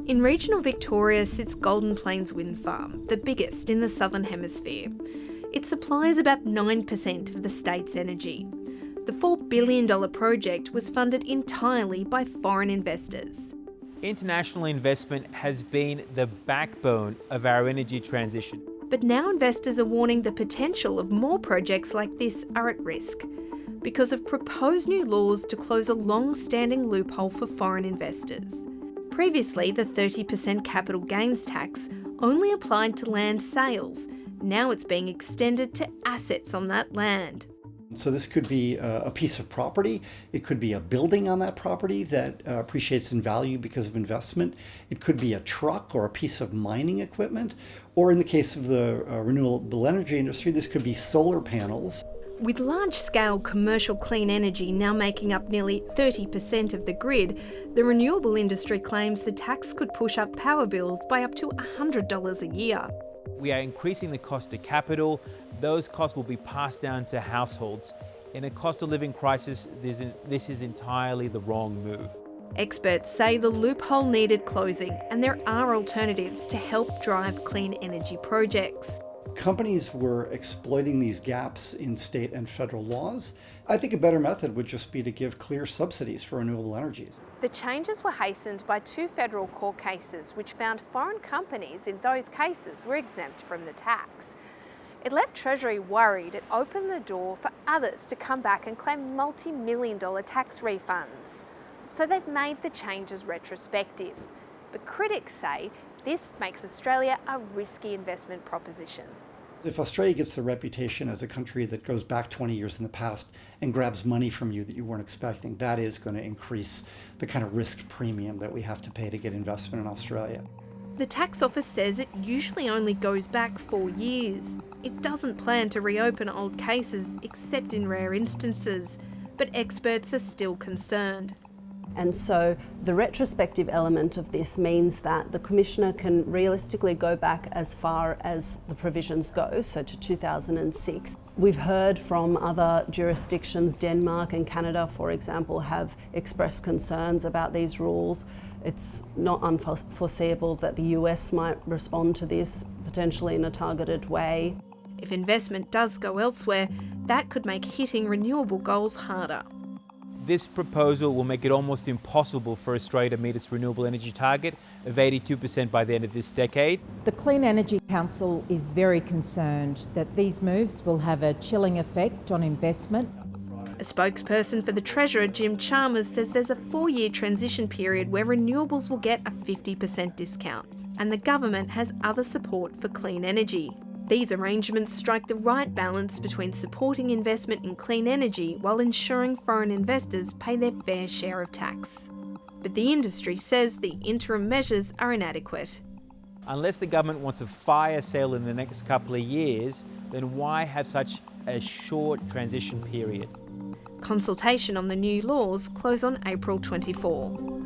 In regional Victoria sits Golden Plains Wind Farm, the biggest in the Southern Hemisphere. It supplies about 9% of the state's energy. The $4 billion project was funded entirely by foreign investors. International investment has been the backbone of our energy transition. But now investors are warning the potential of more projects like this are at risk because of proposed new laws to close a long-standing loophole for foreign investors. Previously, the 30% capital gains tax only applied to land sales. Now it's being extended to assets on that land. So this could be a piece of property. It could be a building on that property that appreciates in value because of investment. It could be a truck or a piece of mining equipment. Or in the case of the renewable energy industry, this could be solar panels. With large-scale commercial clean energy now making up nearly 30% of the grid, the renewable industry claims the tax could push up power bills by up to $100 a year. We are increasing the cost of capital. Those costs will be passed down to households. In a cost of living crisis, this is entirely the wrong move. Experts say the loophole needed closing, and there are alternatives to help drive clean energy projects. Companies were exploiting these gaps in state and federal laws. I think a better method would just be to give clear subsidies for renewable energies. The changes were hastened by 2 federal court cases which found foreign companies in those cases were exempt from the tax. It left Treasury worried it opened the door for others to come back and claim multi-million-dollar tax refunds. So they've made the changes retrospective. But critics say this makes Australia a risky investment proposition. If Australia gets the reputation as a country that goes back 20 years in the past and grabs money from you that you weren't expecting, that is going to increase the kind of risk premium that we have to pay to get investment in Australia. The tax office says it usually only goes back 4 years. It doesn't plan to reopen old cases except in rare instances, but experts are still concerned. And so the retrospective element of this means that the Commissioner can realistically go back as far as the provisions go, so to 2006. We've heard from other jurisdictions, Denmark and Canada, for example, have expressed concerns about these rules. It's not unforeseeable that the US might respond to this, potentially in a targeted way. If investment does go elsewhere, that could make hitting renewable goals harder. This proposal will make it almost impossible for Australia to meet its renewable energy target of 82% by the end of this decade. The Clean Energy Council is very concerned that these moves will have a chilling effect on investment. A spokesperson for the Treasurer, Jim Chalmers, says there's a 4-year transition period where renewables will get a 50% discount, and the government has other support for clean energy. These arrangements strike the right balance between supporting investment in clean energy while ensuring foreign investors pay their fair share of tax. But the industry says the interim measures are inadequate. Unless the government wants a fire sale in the next couple of years, then why have such a short transition period? Consultation on the new laws close on April 24.